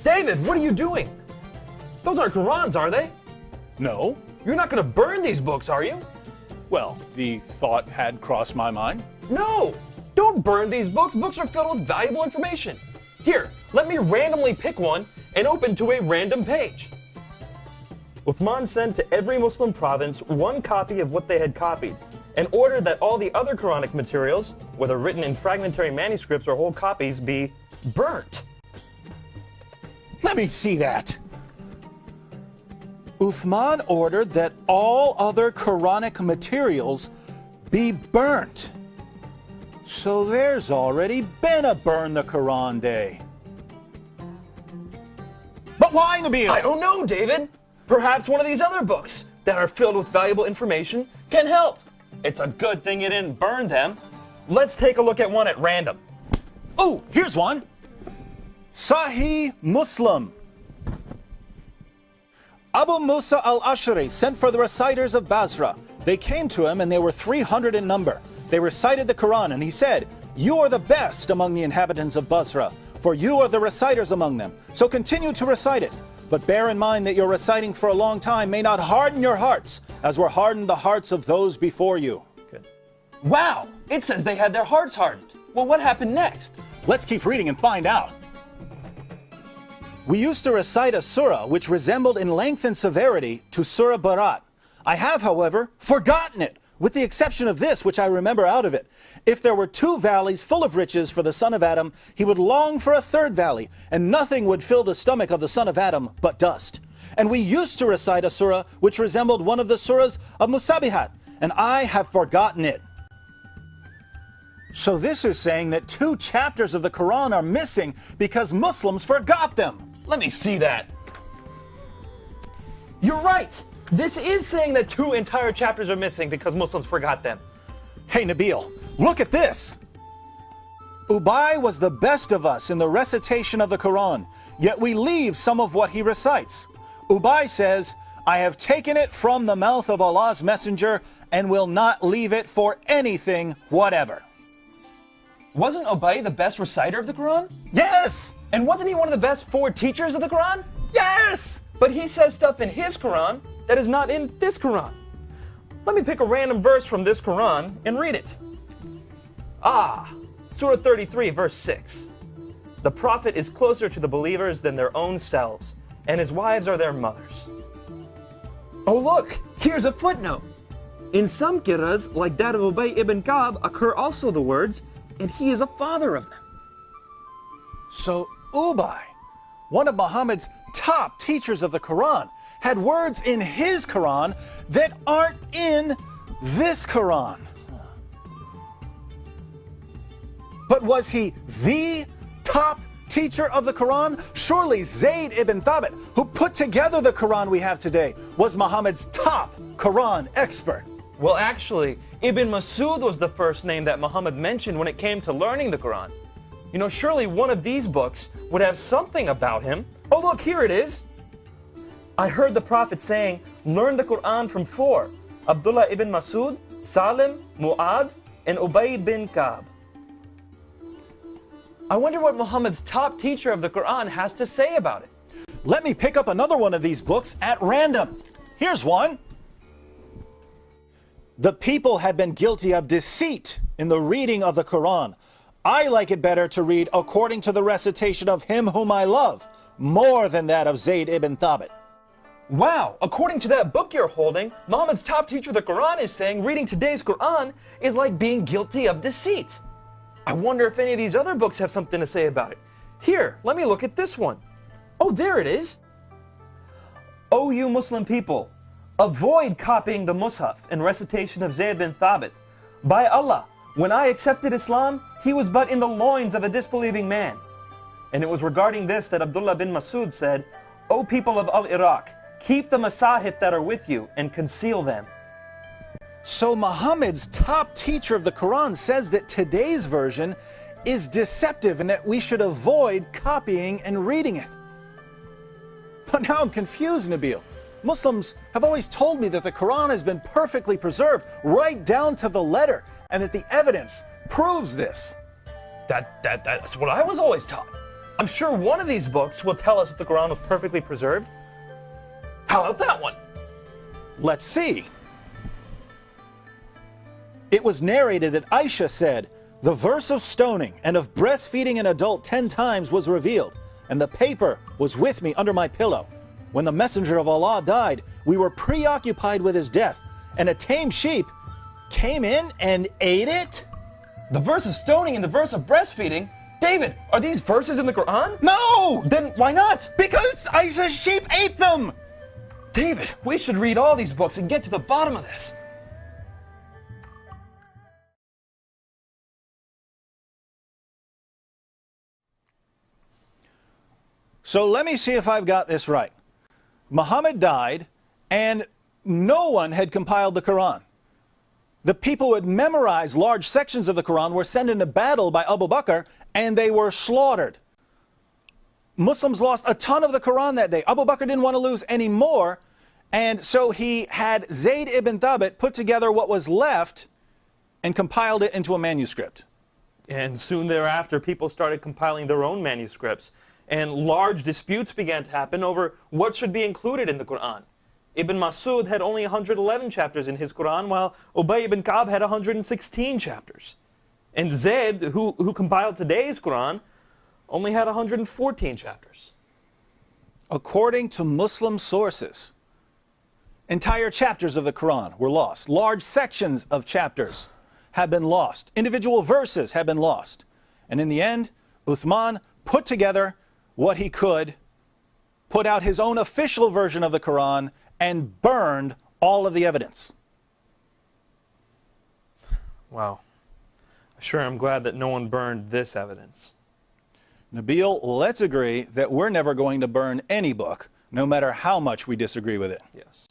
David, what are you doing? Those aren't Qur'ans, are they? No. You're not going to burn these books, are you? Well, the thought had crossed my mind. No! Don't burn these books. Books are filled with valuable information. Here, let me randomly pick one and open to a random page. Uthman sent to every Muslim province one copy of what they had copied, and ordered that all the other Quranic materials, whether written in fragmentary manuscripts or whole copies, be burnt. Let me see that. Uthman ordered that all other Quranic materials be burnt. So there's already been a Burn the Quran Day. But why, Nabil? I don't know, David. Perhaps one of these other books that are filled with valuable information can help. It's a good thing you didn't burn them. Let's take a look at one at random. Oh, here's one. Sahih Muslim. Abu Musa al-Ashari sent for the reciters of Basra. They came to him and they were 300 in number. They recited the Quran and he said, "You are the best among the inhabitants of Basra, for you are the reciters among them. So continue to recite it. But bear in mind that your reciting for a long time may not harden your hearts, as were hardened the hearts of those before you." Good. Wow, it says they had their hearts hardened. Well, what happened next? Let's keep reading and find out. We used to recite a surah which resembled in length and severity to Surah Bara'at. I have, however, forgotten it, with the exception of this, which I remember out of it. If there were 2 valleys full of riches for the son of Adam, he would long for a 3rd valley, and nothing would fill the stomach of the son of Adam but dust. And we used to recite a surah which resembled one of the surahs of Musabihat, and I have forgotten it. So this is saying that 2 chapters of the Quran are missing because Muslims forgot them. Let me see that. You're right. This is saying that 2 entire chapters are missing because Muslims forgot them. Hey Nabil, look at this. Ubay was the best of us in the recitation of the Quran, yet we leave some of what he recites. Ubay says, "I have taken it from the mouth of Allah's messenger and will not leave it for anything whatever." Wasn't Ubay the best reciter of the Quran? Yes! And wasn't he one of the best 4 teachers of the Quran? Yes! But he says stuff in his Quran that is not in this Quran. Let me pick a random verse from this Quran and read it. Surah 33, verse 6. The Prophet is closer to the believers than their own selves, and his wives are their mothers. Oh look, here's a footnote. In some qira'as, like that of Ubay ibn Ka'b, occur also the words, "and he is a father of them." So Ubay, one of Muhammad's top teachers of the Quran, had words in his Quran that aren't in this Quran. But was he the top teacher of the Quran? Surely Zayd ibn Thabit, who put together the Quran we have today, was Muhammad's top Quran expert. Well, actually, Ibn Masud was the first name that Muhammad mentioned when it came to learning the Quran. You know, surely one of these books would have something about him. Oh, look, here it is. I heard the Prophet saying, "Learn the Quran from 4, Abdullah ibn Masud, Salim, Mu'ad, and Ubay bin Ka'b." I wonder what Muhammad's top teacher of the Quran has to say about it. Let me pick up another one of these books at random. Here's one. The people had been guilty of deceit in the reading of the Quran. I like it better to read according to the recitation of him whom I love, more than that of Zayd ibn Thabit. Wow, according to that book you're holding, Muhammad's top teacher of the Quran is saying reading today's Quran is like being guilty of deceit. I wonder if any of these other books have something to say about it. Here, let me look at this one. Oh, there it is. O you Muslim people, avoid copying the Mus'haf in recitation of Zayd bin Thabit. By Allah, when I accepted Islam, he was but in the loins of a disbelieving man. And it was regarding this that Abdullah bin Masud said, "O people of Al-Iraq, keep the masahif that are with you and conceal them." So Muhammad's top teacher of the Quran says that today's version is deceptive and that we should avoid copying and reading it. But now I'm confused, Nabil. Muslims have always told me that the Quran has been perfectly preserved right down to the letter and that the evidence proves this. That's what I was always taught. I'm sure one of these books will tell us that the Quran was perfectly preserved. How about that one? Let's see. It was narrated that Aisha said, "The verse of stoning and of breastfeeding an adult 10 times was revealed, and the paper was with me under my pillow. When the Messenger of Allah died, we were preoccupied with his death, and a tame sheep came in and ate it?" The verse of stoning and the verse of breastfeeding? David, are these verses in the Quran? No! Then why not? Because Aisha's sheep ate them! David, we should read all these books and get to the bottom of this. So let me see if I've got this right. Muhammad died, and no one had compiled the Quran. The people who had memorized large sections of the Quran were sent into battle by Abu Bakr, and they were slaughtered. Muslims lost a ton of the Quran that day. Abu Bakr didn't want to lose any more, and so he had Zayd ibn Thabit put together what was left and compiled it into a manuscript. And soon thereafter, people started compiling their own manuscripts, and large disputes began to happen over what should be included in the Quran. Ibn Masud had only 111 chapters in his Quran, while Ubay ibn Ka'b had 116 chapters. And Zayd, who compiled today's Quran, only had 114 chapters. According to Muslim sources, entire chapters of the Quran were lost. Large sections of chapters have been lost. Individual verses have been lost. And in the end, Uthman put together what he could, put out his own official version of the Quran, and burned all of the evidence. Wow. Sure, I'm glad that no one burned this evidence. Nabil, let's agree that we're never going to burn any book, no matter how much we disagree with it. Yes.